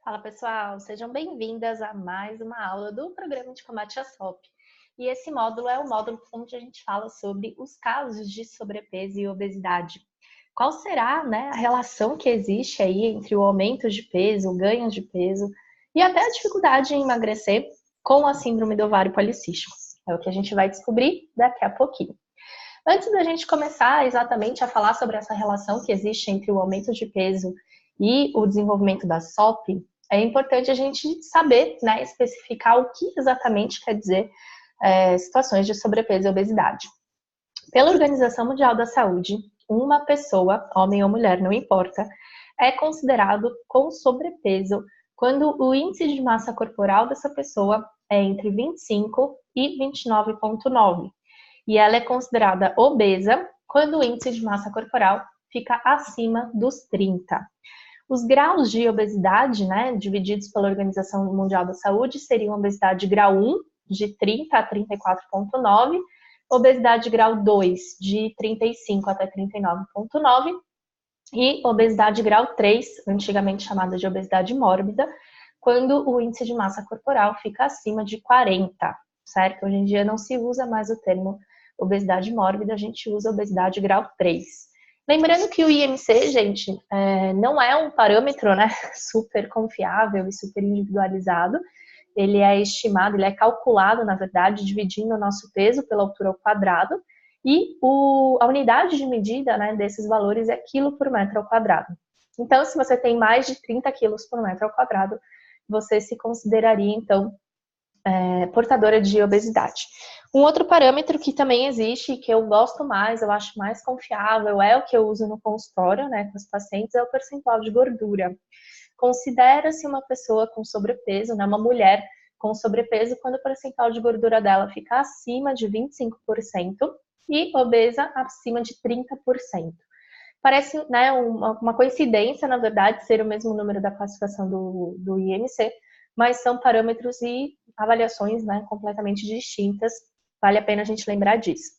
Fala pessoal, sejam bem-vindas a mais uma aula do Programa de Combate à SOP. E esse módulo é o módulo onde a gente fala sobre os casos de sobrepeso e obesidade. Qual será, a relação que existe aí entre o aumento de peso, o ganho de peso e até a dificuldade em emagrecer com a síndrome do ovário policístico? É o que a gente vai descobrir daqui a pouquinho. Antes da gente começar exatamente a falar sobre essa relação que existe entre o aumento de peso e o desenvolvimento da SOP, é importante a gente saber, especificar o que exatamente quer dizer situações de sobrepeso e obesidade. Pela Organização Mundial da Saúde, uma pessoa, homem ou mulher, não importa, é considerado com sobrepeso quando o índice de massa corporal dessa pessoa é entre 25 e 29,9. E ela é considerada obesa quando o índice de massa corporal fica acima dos 30. Os graus de obesidade, divididos pela Organização Mundial da Saúde, seriam obesidade grau 1, de 30 a 34,9, obesidade grau 2, de 35 até 39,9, e obesidade grau 3, antigamente chamada de obesidade mórbida, quando o índice de massa corporal fica acima de 40, certo? Hoje em dia não se usa mais o termo obesidade mórbida, a gente usa obesidade grau 3. Lembrando que o IMC, gente, não é um parâmetro, super confiável e super individualizado. Ele é estimado, ele é calculado, na verdade, dividindo o nosso peso pela altura ao quadrado. E a unidade de medida, desses valores é quilo por metro ao quadrado. Então, se você tem mais de 30 quilos por metro ao quadrado, você se consideraria, então, portadora de obesidade. Um outro parâmetro que também existe, que eu gosto mais, eu acho mais confiável, é o que eu uso no consultório, com os pacientes, é o percentual de gordura. Considera-se uma pessoa com sobrepeso, uma mulher com sobrepeso, quando o percentual de gordura dela fica acima de 25% e obesa acima de 30%. Parece uma coincidência, na verdade, ser o mesmo número da classificação do IMC, mas são parâmetros e avaliações completamente distintas. Vale a pena a gente lembrar disso.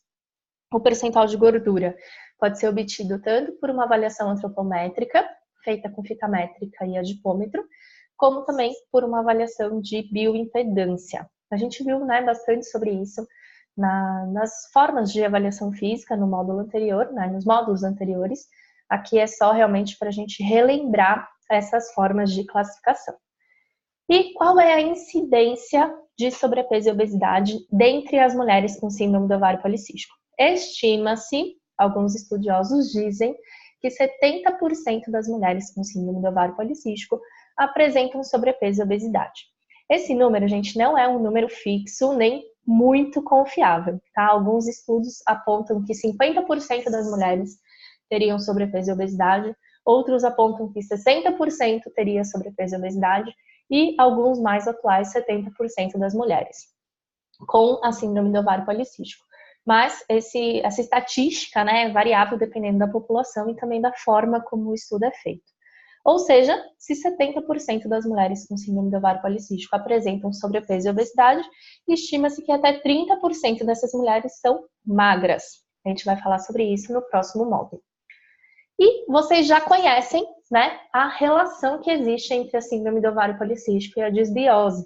O percentual de gordura pode ser obtido tanto por uma avaliação antropométrica, feita com fita métrica e adipômetro, como também por uma avaliação de bioimpedância. A gente viu bastante sobre isso nas formas de avaliação física no módulo anterior, nos módulos anteriores. Aqui é só realmente para a gente relembrar essas formas de classificação. E qual é a incidência de sobrepeso e obesidade dentre as mulheres com síndrome do ovário policístico? Estima-se, alguns estudiosos dizem, que 70% das mulheres com síndrome do ovário policístico apresentam sobrepeso e obesidade. Esse número, gente, não é um número fixo nem muito confiável, tá? Alguns estudos apontam que 50% das mulheres teriam sobrepeso e obesidade, outros apontam que 60% teria sobrepeso e obesidade, e alguns mais atuais, 70% das mulheres com a síndrome do ovário policístico. Mas essa estatística é variável dependendo da população e também da forma como o estudo é feito. Ou seja, se 70% das mulheres com síndrome do ovário policístico apresentam sobrepeso e obesidade, estima-se que até 30% dessas mulheres são magras. A gente vai falar sobre isso no próximo módulo. E vocês já conhecem, a relação que existe entre a síndrome do ovário policístico e a disbiose.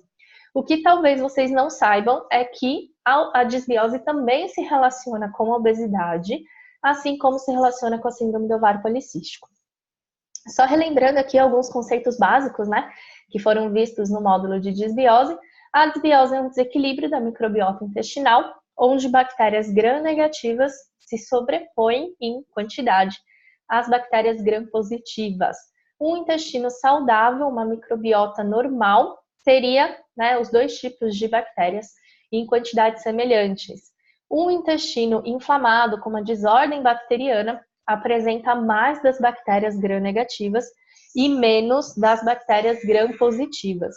O que talvez vocês não saibam é que a disbiose também se relaciona com a obesidade, assim como se relaciona com a síndrome do ovário policístico. Só relembrando aqui alguns conceitos básicos, que foram vistos no módulo de disbiose. A disbiose é um desequilíbrio da microbiota intestinal, onde bactérias gram-negativas se sobrepõem em quantidade às bactérias gram-positivas. Um intestino saudável, uma microbiota normal, teria os dois tipos de bactérias em quantidades semelhantes. Um intestino inflamado, com uma desordem bacteriana, apresenta mais das bactérias gram-negativas e menos das bactérias gram-positivas.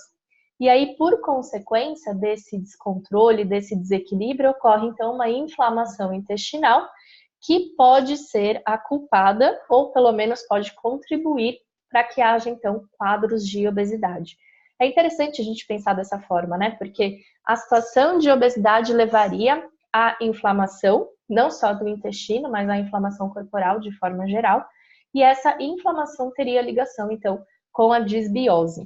E aí, por consequência desse descontrole, desse desequilíbrio, ocorre então uma inflamação intestinal que pode ser a culpada ou pelo menos pode contribuir para que haja então quadros de obesidade. É interessante a gente pensar dessa forma, porque a situação de obesidade levaria à inflamação, não só do intestino, mas à inflamação corporal de forma geral, e essa inflamação teria ligação, então, com a disbiose.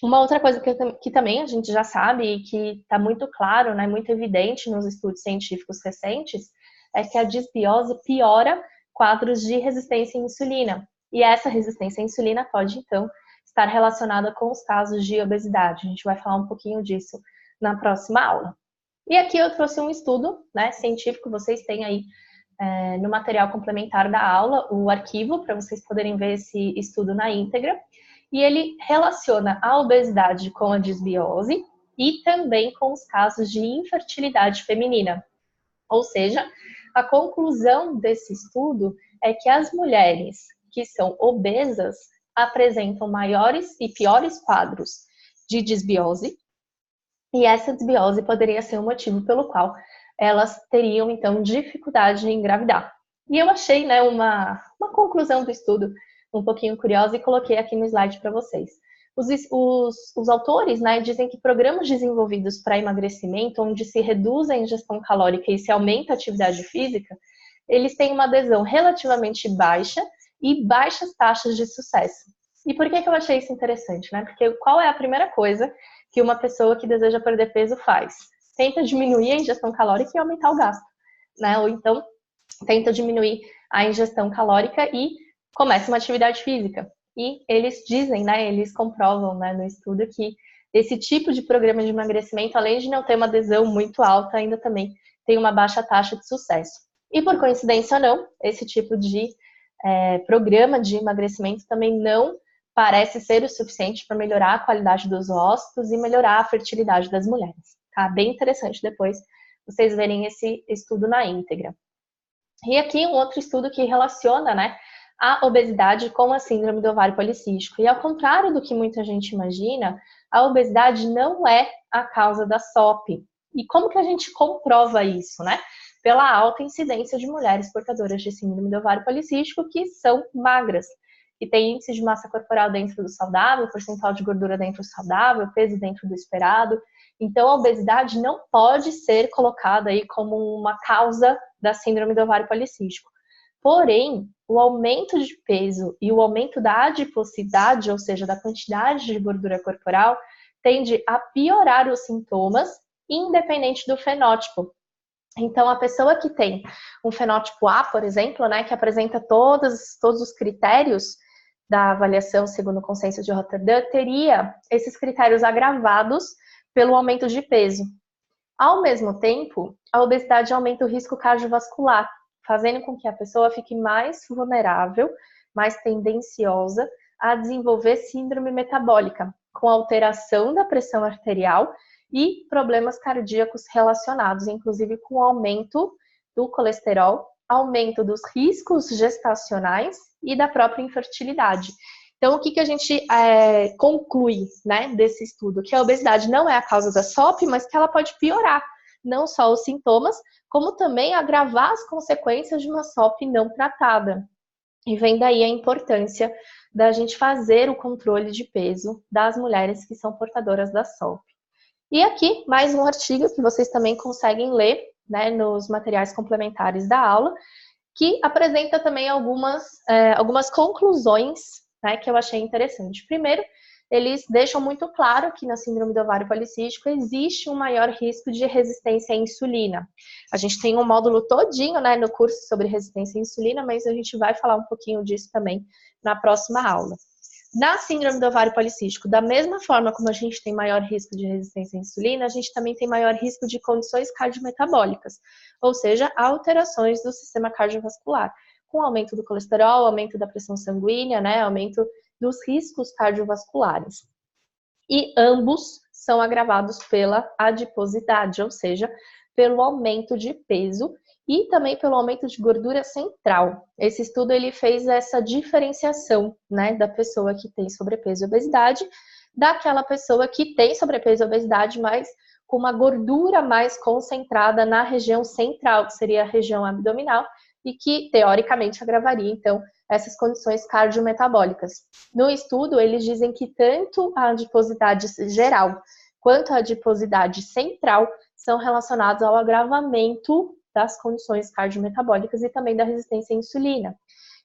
Uma outra coisa que também a gente já sabe e que está muito claro, né, muito evidente nos estudos científicos recentes, é que a disbiose piora quadros de resistência à insulina. E essa resistência à insulina pode, então, estar relacionada com os casos de obesidade. A gente vai falar um pouquinho disso na próxima aula. E aqui eu trouxe um estudo, né, científico, vocês têm aí no material complementar da aula o arquivo para vocês poderem ver esse estudo na íntegra. E ele relaciona a obesidade com a disbiose e também com os casos de infertilidade feminina. Ou seja, a conclusão desse estudo é que as mulheres que são obesas apresentam maiores e piores quadros de disbiose, e essa disbiose poderia ser o motivo pelo qual elas teriam, então, dificuldade em engravidar. E eu achei, né, uma conclusão do estudo um pouquinho curiosa e coloquei aqui no slide para vocês. Os autores, né, dizem que programas desenvolvidos para emagrecimento, onde se reduz a ingestão calórica e se aumenta a atividade física, eles têm uma adesão relativamente baixa e baixas taxas de sucesso. E por que eu achei isso interessante, né? Porque qual é a primeira coisa que uma pessoa que deseja perder peso faz? Tenta diminuir a ingestão calórica e aumentar o gasto, né? Ou então tenta diminuir a ingestão calórica e começa uma atividade física. E eles dizem, né, eles comprovam, né, no estudo que esse tipo de programa de emagrecimento, além de não ter uma adesão muito alta, ainda também tem uma baixa taxa de sucesso. E por coincidência ou não, esse tipo de programa de emagrecimento também não parece ser o suficiente para melhorar a qualidade dos ossos e melhorar a fertilidade das mulheres. Tá bem interessante depois vocês verem esse estudo na íntegra. E aqui um outro estudo que relaciona, né, a obesidade com a síndrome do ovário policístico. E ao contrário do que muita gente imagina, a obesidade não é a causa da SOP. E como que a gente comprova isso, né? Pela alta incidência de mulheres portadoras de síndrome do ovário policístico que são magras, que têm índice de massa corporal dentro do saudável, percentual de gordura dentro do saudável, peso dentro do esperado. Então, a obesidade não pode ser colocada aí como uma causa da síndrome do ovário policístico. Porém, o aumento de peso e o aumento da adiposidade, ou seja, da quantidade de gordura corporal, tende a piorar os sintomas, independente do fenótipo. Então, a pessoa que tem um fenótipo A, por exemplo, né, que apresenta todos os critérios da avaliação segundo o Consenso de Rotterdam, teria esses critérios agravados pelo aumento de peso. Ao mesmo tempo, a obesidade aumenta o risco cardiovascular, fazendo com que a pessoa fique mais vulnerável, mais tendenciosa a desenvolver síndrome metabólica, com alteração da pressão arterial e problemas cardíacos relacionados, inclusive com aumento do colesterol, aumento dos riscos gestacionais e da própria infertilidade. Então, o que a gente conclui, né, desse estudo? Que a obesidade não é a causa da SOP, mas que ela pode piorar não só os sintomas, como também agravar as consequências de uma SOP não tratada. E vem daí a importância da gente fazer o controle de peso das mulheres que são portadoras da SOP. E aqui, mais um artigo que vocês também conseguem ler, né, nos materiais complementares da aula, que apresenta também algumas conclusões, né, que eu achei interessante. Primeiro, eles deixam muito claro que na síndrome do ovário policístico existe um maior risco de resistência à insulina. A gente tem um módulo todinho, né, no curso sobre resistência à insulina, mas a gente vai falar um pouquinho disso também na próxima aula. Na síndrome do ovário policístico, da mesma forma como a gente tem maior risco de resistência à insulina, a gente também tem maior risco de condições cardiometabólicas, ou seja, alterações do sistema cardiovascular, com aumento do colesterol, aumento da pressão sanguínea, né, aumento dos riscos cardiovasculares. E ambos são agravados pela adiposidade, ou seja, pelo aumento de peso e também pelo aumento de gordura central. Esse estudo ele fez essa diferenciação, né, da pessoa que tem sobrepeso e obesidade daquela pessoa que tem sobrepeso e obesidade, mas com uma gordura mais concentrada na região central, que seria a região abdominal, e que teoricamente agravaria, então, essas condições cardiometabólicas. No estudo, eles dizem que tanto a adiposidade geral quanto a adiposidade central são relacionados ao agravamento das condições cardiometabólicas e também da resistência à insulina.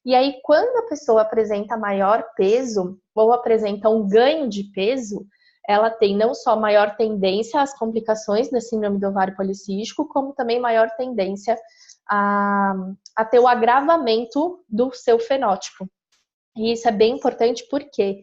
E aí, quando a pessoa apresenta maior peso ou apresenta um ganho de peso, ela tem não só maior tendência às complicações da síndrome do ovário policístico, como também maior tendência a ter o agravamento do seu fenótipo. E isso é bem importante porque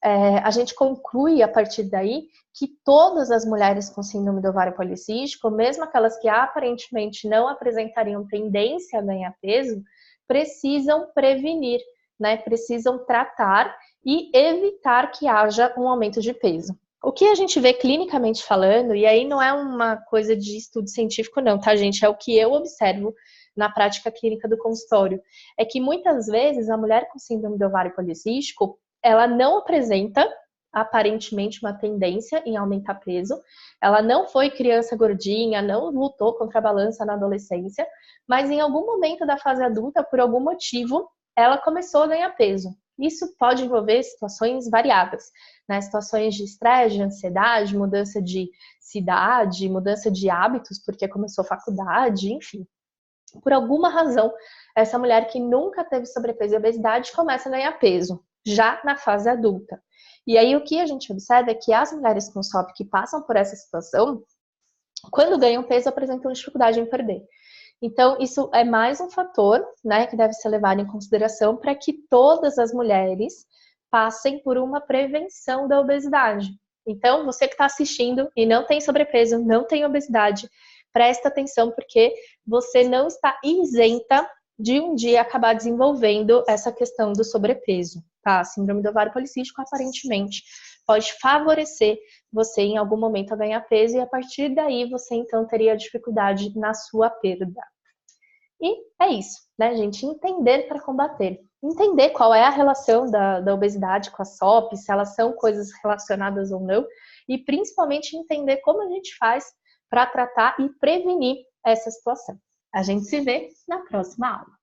a gente conclui a partir daí que todas as mulheres com síndrome do ovário policístico, mesmo aquelas que aparentemente não apresentariam tendência a ganhar peso, precisam prevenir, né? Precisam tratar e evitar que haja um aumento de peso. O que a gente vê clinicamente falando, e aí não é uma coisa de estudo científico não, tá, gente? É o que eu observo na prática clínica do consultório, é que muitas vezes a mulher com síndrome do ovário policístico, ela não apresenta aparentemente uma tendência em aumentar peso, ela não foi criança gordinha, não lutou contra a balança na adolescência, mas em algum momento da fase adulta, por algum motivo, ela começou a ganhar peso. Isso pode envolver situações variadas, né? Situações de estresse, de ansiedade, mudança de cidade, mudança de hábitos, porque começou faculdade, enfim. Por alguma razão, essa mulher que nunca teve sobrepeso e obesidade começa a ganhar peso, já na fase adulta. E aí o que a gente observa é que as mulheres com SOP que passam por essa situação, quando ganham peso, apresentam dificuldade em perder. Então, isso é mais um fator, né, que deve ser levado em consideração para que todas as mulheres passem por uma prevenção da obesidade. Então, você que está assistindo e não tem sobrepeso, não tem obesidade, presta atenção porque você não está isenta de um dia acabar desenvolvendo essa questão do sobrepeso, tá? A síndrome do ovário policístico, aparentemente, pode favorecer você em algum momento a ganhar peso e a partir daí você então teria dificuldade na sua perda. E é isso, né, gente? Entender para combater. Entender qual é a relação da obesidade com a SOP, se elas são coisas relacionadas ou não, e principalmente entender como a gente faz para tratar e prevenir essa situação. A gente se vê na próxima aula.